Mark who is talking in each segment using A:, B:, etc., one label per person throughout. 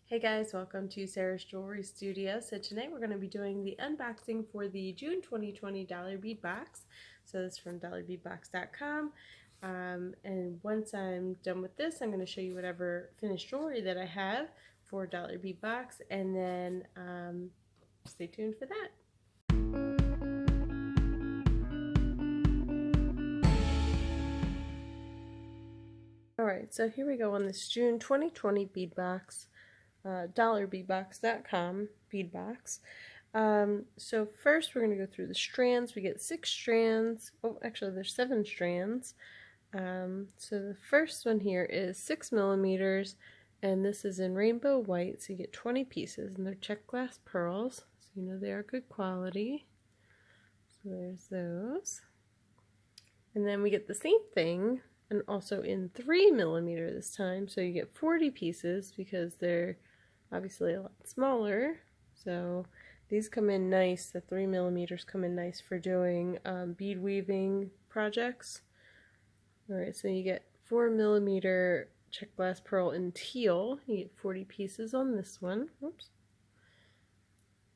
A: Hey guys, welcome to Sarah's Jewelry Studio. So tonight we're going to be doing the unboxing for the June 2020 Dollar Bead Box. So this is from dollarbeadbox.com. And once I'm done with this, I'm going to show you whatever finished jewelry that I have for Dollar Bead Box, and then stay tuned for that. Alright, so here we go on this June 2020 bead box. Dollarbeadbox.com bead box. So first we're going to go through the strands. We get 6 strands. Oh, actually there's 7 strands. So the first one here is 6 millimeters, and this is in rainbow white. So you get 20 pieces, and they're check glass pearls, so you know they are good quality. So there's those. And then we get the same thing, and also in 3 millimeter this time. So you get 40 pieces because they're obviously a lot smaller. So these come in nice. The 3 millimeters come in nice for doing bead weaving projects. Alright, so you get 4 millimeter check glass pearl in teal. You get 40 pieces on this one. Oops.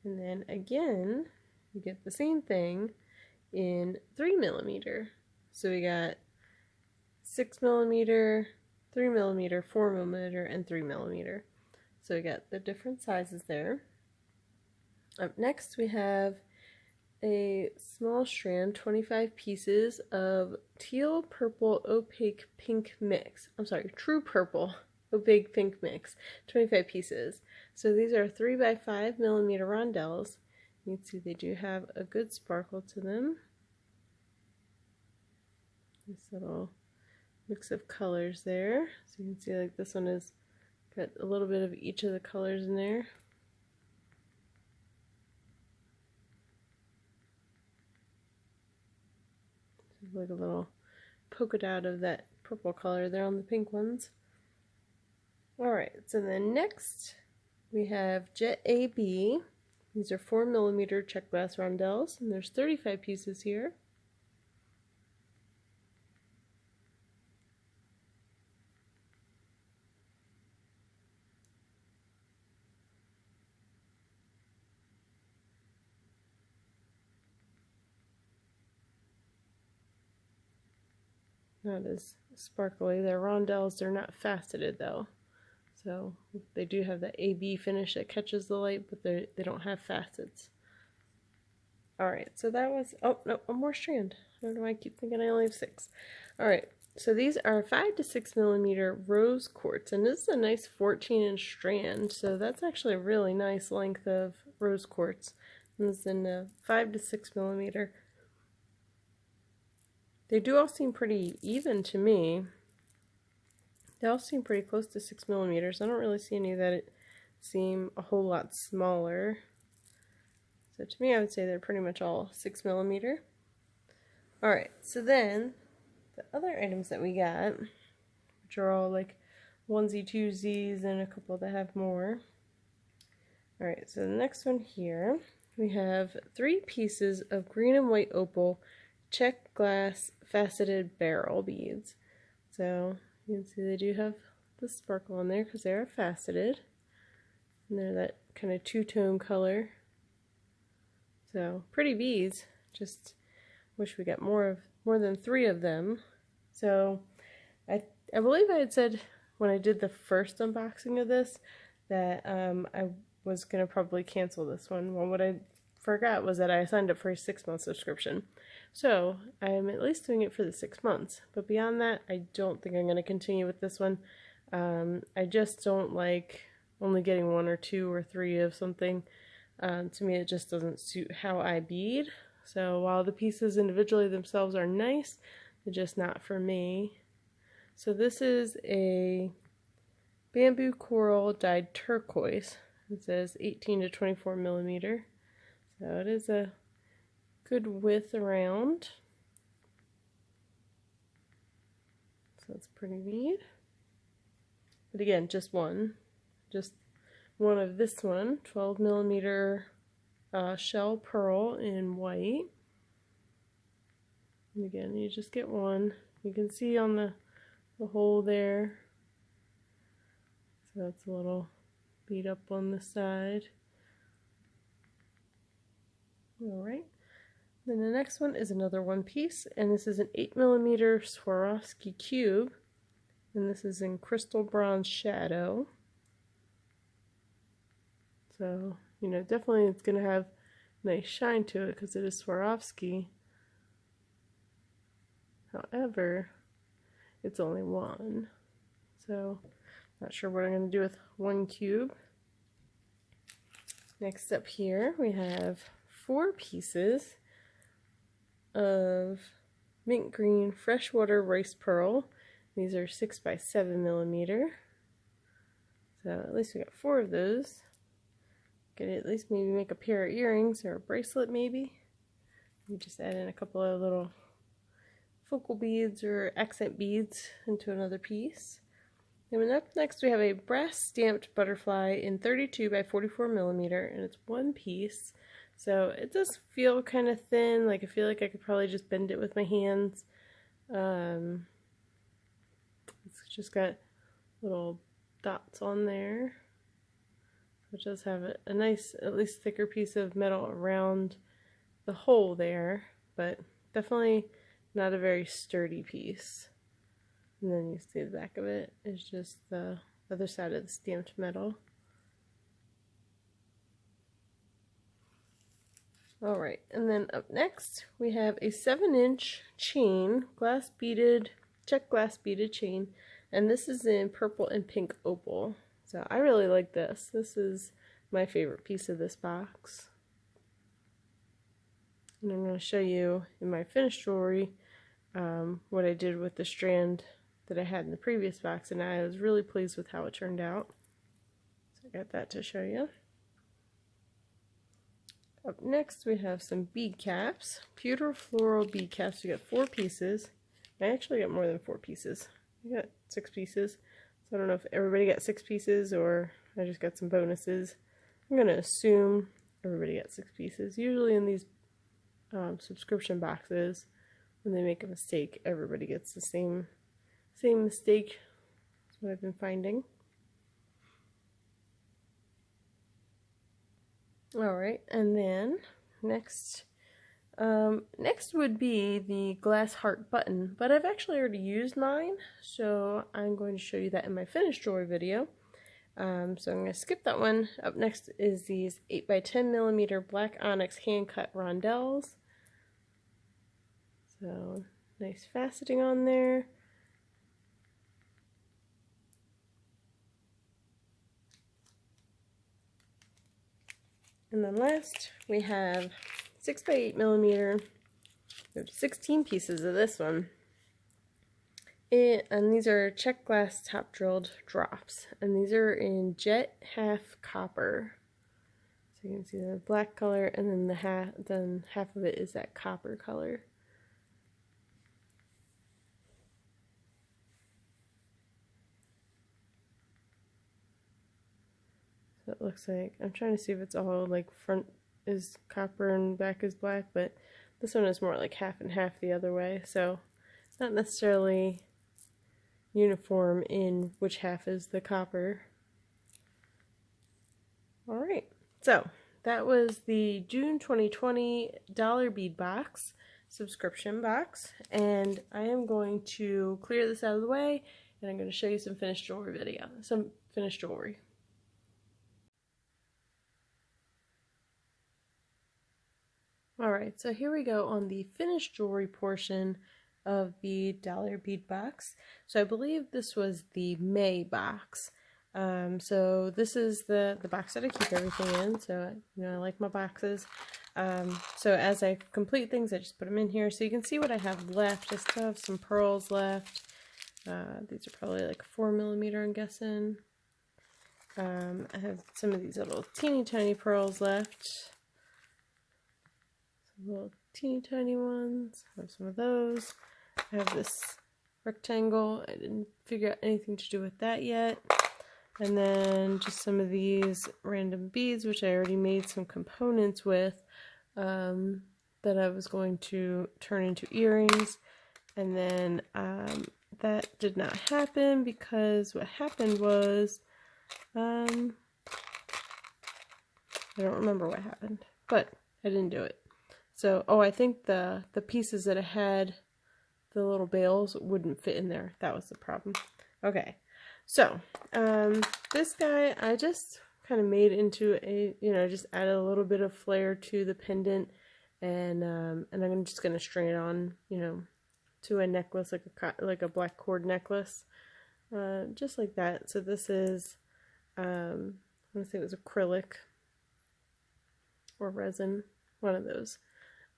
A: And then again, you get the same thing in 3 millimeter. So we got 6 millimeter, 3 millimeter, 4 millimeter, and 3 millimeter. So we got the different sizes there. Up next we have a small strand, 25 pieces of teal purple opaque pink mix. I'm sorry, true purple opaque pink mix, 25 pieces. So these are 3 by 5 millimeter rondelles. You can see they do have a good sparkle to them. This little mix of colors there. So you can see like this one is got a little bit of each of the colors in there. Like a little polka dot of that purple color there on the pink ones. Alright, so then next we have Jet AB. These are 4 millimeter check glass rondelles, and there's 35 pieces here. Not as sparkly. They're rondelles, they're not faceted though. So they do have that AB finish that catches the light, but they don't have facets. Alright, so that was, oh no, one more strand. I don't know why I keep thinking I only have 6. Alright, so these are 5 to 6 millimeter rose quartz, and this is a nice 14-inch strand, so that's actually a really nice length of rose quartz. And this is in 5 to 6 millimeter. They do all seem pretty even to me. They all seem pretty close to 6 millimeters. I don't really see any that seem a whole lot smaller. So to me, I would say they're pretty much all 6 millimeter. Alright, so then the other items that we got, which are all like onesie twosies and a couple that have more. Alright, so the next one here, we have 3 pieces of green and white opal check glass faceted barrel beads. So you can see they do have the sparkle on there because they are faceted, and they're that kind of two-tone color. So pretty beads. Just wish we got more than 3 of them. So I believe I had said when I did the first unboxing of this that I was gonna probably cancel this one. Well, what I forgot was that I signed up for a 6-month subscription. So I'm at least doing it for the 6 months. But beyond that, I don't think I'm going to continue with this one. I just don't like only getting 1 or 2 or 3 of something. To me, it just doesn't suit how I bead. So while the pieces individually themselves are nice, they're just not for me. So this is a bamboo coral dyed turquoise. It says 18 to 24 millimeter. So it is a good width around. So that's pretty neat. But again, just one. Just one of this one. 12 millimeter shell pearl in white. And again, you just get one. You can see on the hole there. So that's a little bead up on the side. Alright, then the next one is another one piece, and this is an 8mm Swarovski cube, and this is in crystal bronze shadow. So, you know, definitely it's going to have nice shine to it because it is Swarovski. However, it's only one. So, not sure what I'm going to do with one cube. Next up here, we have 4 pieces of mint green freshwater rice pearl. These are 6x7mm. So at least we got 4 of those. Could at least maybe make a pair of earrings or a bracelet maybe. We just add in a couple of little focal beads or accent beads into another piece. And up next we have a brass stamped butterfly in 32x44mm, and it's one piece. So it does feel kind of thin, like I feel like I could probably just bend it with my hands. It's just got little dots on there. It does have a nice, at least thicker piece of metal around the hole there, but definitely not a very sturdy piece. And then you see the back of it is just the other side of the stamped metal. Alright, and then up next we have a 7-inch chain, check glass beaded chain, and this is in purple and pink opal. So I really like this. This is my favorite piece of this box. And I'm going to show you in my finished jewelry what I did with the strand that I had in the previous box, and I was really pleased with how it turned out. So I got that to show you. Up next we have some bead caps, pewter floral bead caps. We got 4 pieces. I actually got more than 4 pieces. I got 6 pieces. So I don't know if everybody got 6 pieces or I just got some bonuses. I'm going to assume everybody got 6 pieces. Usually in these subscription boxes, when they make a mistake, everybody gets the same mistake. That's what I've been finding. Alright, and then next would be the glass heart button, but I've actually already used mine, so I'm going to show you that in my finished jewelry video. So I'm going to skip that one. Up next is these 8x10mm black onyx hand-cut rondelles. So nice faceting on there. And then last, we have 6x8mm. We have 16 pieces of this one. And these are check glass top drilled drops. And these are in jet half copper. So you can see the black color, and then half of it is that copper color. So it looks like, I'm trying to see if it's all like front is copper and back is black, but this one is more like half and half the other way, so not necessarily uniform in which half is the copper. Alright, so that was the June 2020 Dollar Bead Box subscription box, and I am going to clear this out of the way, and I'm going to show you some finished jewelry. Alright, so here we go on the finished jewelry portion of the Dollar Bead Box. So I believe this was the May box. So this is the box that I keep everything in, so you know I like my boxes. So as I complete things, I just put them in here. So you can see what I have left. I still have some pearls left. These are probably like 4mm, I'm guessing. I have some of these little teeny tiny pearls left. Some little teeny tiny ones. I have some of those. I have this rectangle. I didn't figure out anything to do with that yet. And then just some of these random beads, which I already made some components with, that I was going to turn into earrings. And then that did not happen because what happened was I don't remember what happened, but I didn't do it. So, oh, I think the pieces that I had, the little bales, wouldn't fit in there. That was the problem. Okay, so this guy I just kind of made into a, just added a little bit of flair to the pendant, and I'm just gonna string it on, to a necklace, like a black cord necklace, just like that. So this is, I want to say it was acrylic or resin, one of those.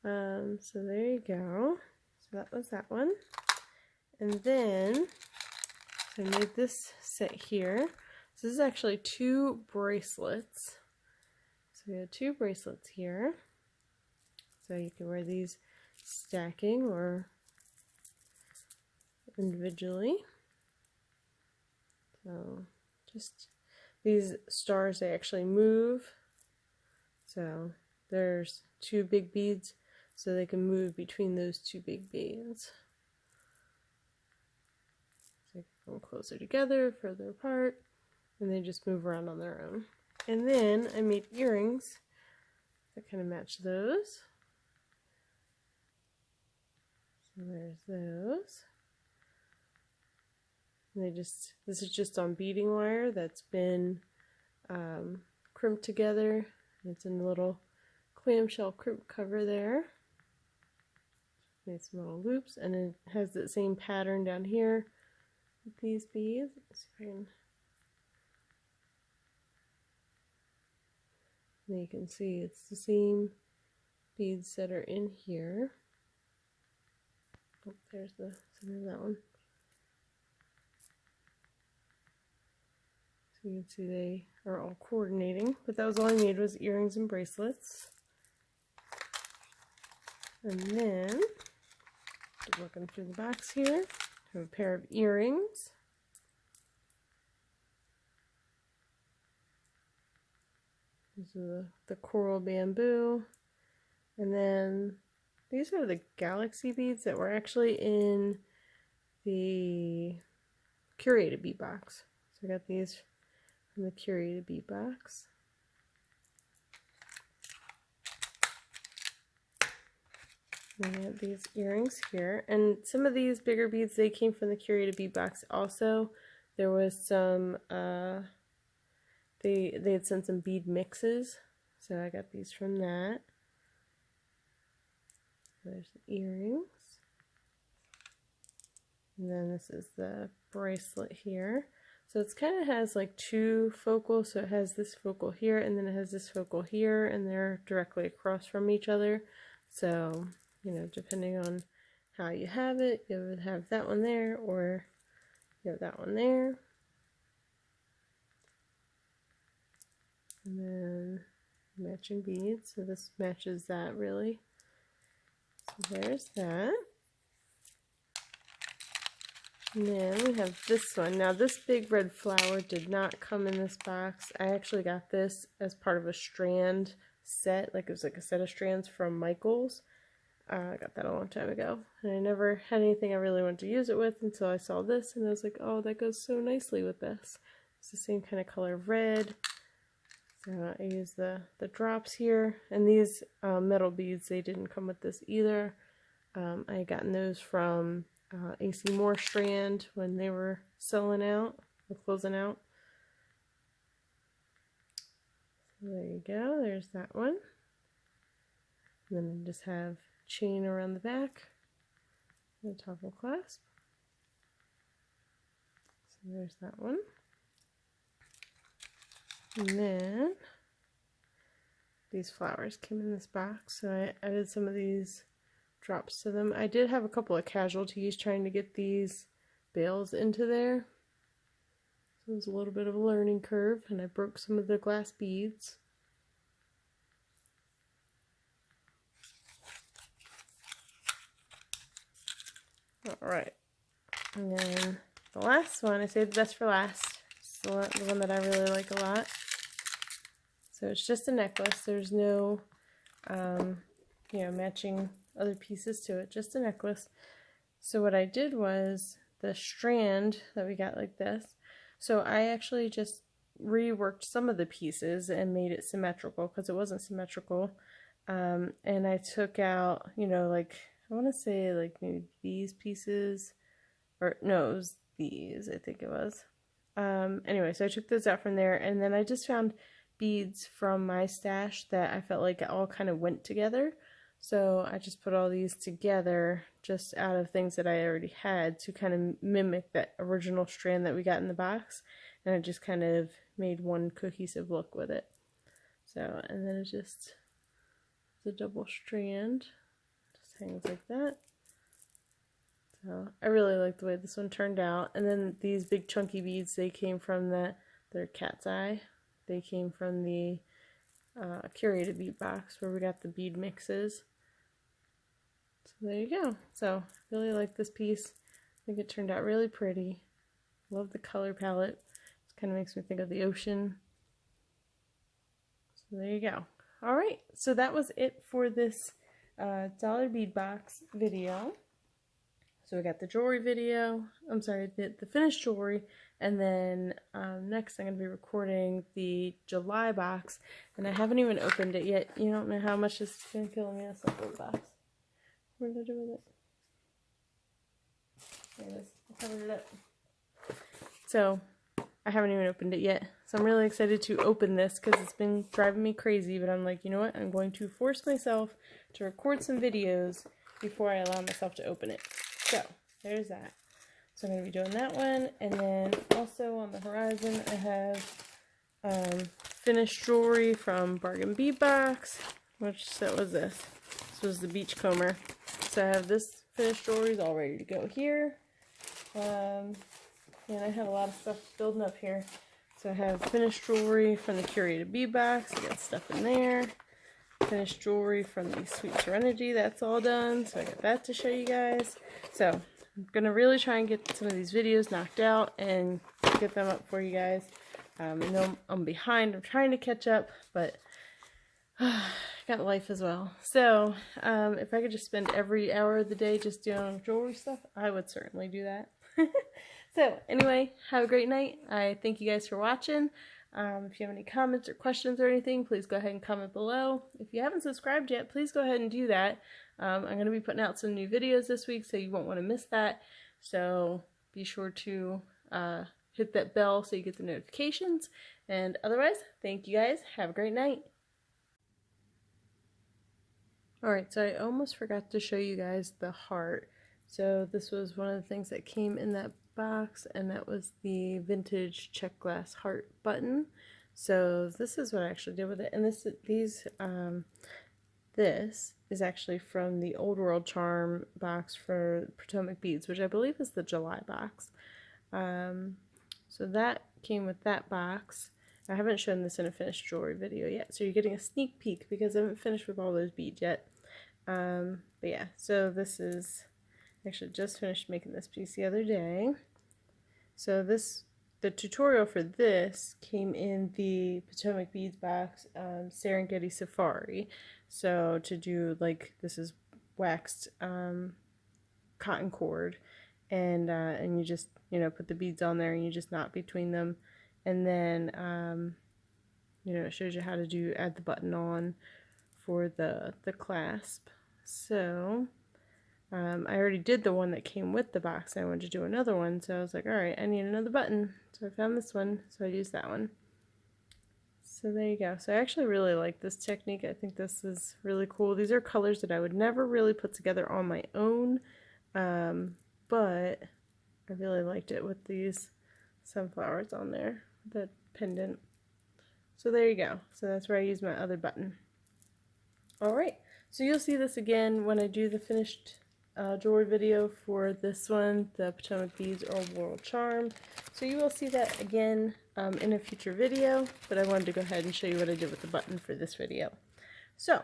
A: So there you go. So that was that one. And then so I made this set here. So this is actually 2 bracelets. So we have 2 bracelets here. So you can wear these stacking or individually. So just these stars, they actually move. So there's 2 big beads, so they can move between those 2 big beads. So you can come closer together, further apart, and they just move around on their own. And then I made earrings that kind of match those. So there's those. And this is just on beading wire that's been crimped together. It's in a little clamshell crimp cover there. Made some little loops, and it has the same pattern down here with these beads. Let's see if I can. And you can see it's the same beads that are in here. Oh, there's that one. So you can see they are all coordinating, but that was all I made, was earrings and bracelets. And then, looking through the box here, I have a pair of earrings. These are the coral bamboo. And then these are the galaxy beads that were actually in the curated bead box. So I got these from the curated bead box. We have these earrings here, and some of these bigger beads, they came from the curated bead box also. There was some, they had sent some bead mixes, so I got these from that. There's the earrings. And then this is the bracelet here. So it's kind of has like 2 focals, so it has this focal here, and then it has this focal here, and they're directly across from each other. So, depending on how you have it, you would have that one there, or you have that one there. And then matching beads, so this matches that really. So there's that. And then we have this one. Now this big red flower did not come in this box. I actually got this as part of a strand set, like it was like a set of strands from Michaels. I got that a long time ago, and I never had anything I really wanted to use it with until I saw this, and I was like, oh, that goes so nicely with this. It's the same kind of color of red. So I used the drops here, and these metal beads, they didn't come with this either. I had gotten those from AC Moore strand when they were selling out, or closing out. So there you go, there's that one. And then I just have chain around the back, and a toggle clasp. So there's that one. And then these flowers came in this box, so I added some of these drops to them. I did have a couple of casualties trying to get these bales into there. So it was a little bit of a learning curve, and I broke some of the glass beads. Alright, and then the last one, I saved the best for last. It's the one that I really like a lot. So it's just a necklace. There's no, matching other pieces to it. Just a necklace. So what I did was the strand that we got like this. So I actually just reworked some of the pieces and made it symmetrical because it wasn't symmetrical. And I took out, you know, like, I want to say like maybe these pieces, or no, it was these, I think it was. Anyway, so I took those out from there, and then I just found beads from my stash that I felt like it all kind of went together. So I just put all these together just out of things that I already had to kind of mimic that original strand that we got in the box. And I just kind of made one cohesive look with it. So, and then it's just the double strand. Just hangs like that. So I really like the way this one turned out. And then these big chunky beads, they came from their cat's eye. They came from the curated bead box where we got the bead mixes. So there you go. So I really like this piece. I think it turned out really pretty. Love the color palette. It kind of makes me think of the ocean. So there you go. All right, so that was it for this Dollar Bead Box video. So we got the jewelry video, I'm sorry, the finished jewelry, and then next I'm going to be recording the July box, and I haven't even opened it yet. You don't know how much this is going to kill me. That's not the box. What did I do with it? There it is. I covered it up. So, I haven't even opened it yet. So I'm really excited to open this because it's been driving me crazy, but I'm like, you know what? I'm going to force myself to record some videos before I allow myself to open it. So, there's that. So I'm going to be doing that one, and then also on the horizon I have finished jewelry from Bargain Bead Box, which set was this. This was the beach comber. So I have this finished jewelry all ready to go here. And I have a lot of stuff building up here. So I have finished jewelry from the curated bead box. I got stuff in there. Finished jewelry from the Sweet Serenity, that's all done, so I got that to show you guys. So I'm gonna really try and get some of these videos knocked out and get them up for you guys. I know I'm behind, I'm trying to catch up, but I got life as well. So if I could just spend every hour of the day just doing jewelry stuff, I would certainly do that. So anyway, have a great night. I thank you guys for watching. If you have any comments or questions or anything, please go ahead and comment below. If you haven't subscribed yet, please go ahead and do that. I'm going to be putting out some new videos this week, so you won't want to miss that. So be sure to hit that bell so you get the notifications. And otherwise, thank you guys. Have a great night. Alright, so I almost forgot to show you guys the heart. So this was one of the things that came in that box, and that was the vintage check glass heart button. So this is what I actually did with it, and this is actually from the Old World Charm box for Potomac Beads, which I believe is the July box. So that came with that box. I haven't shown this in a finished jewelry video yet, so you're getting a sneak peek because I haven't finished with all those beads yet. But yeah, so this is actually just finished making this piece the other day. So the tutorial for this came in the Potomac Beads box, Serengeti Safari. So to do, like, this is waxed cotton cord, and you just, you know, put the beads on there and you just knot between them, and then you know, it shows you how to add the button on for the clasp. So I already did the one that came with the box, and I wanted to do another one, so I was like, alright, I need another button. So I found this one, so I used that one. So there you go. So I actually really like this technique. I think this is really cool. These are colors that I would never really put together on my own, but I really liked it with these sunflowers on there, that pendant. So there you go. So that's where I use my other button. Alright, so you'll see this again when I do the finished jewelry video for this one, the Potomac Beads Old World Charm. So you will see that again in a future video, but I wanted to go ahead and show you what I did with the button for this video. So,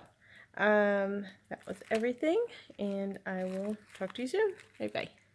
A: that was everything, and I will talk to you soon. Bye-bye.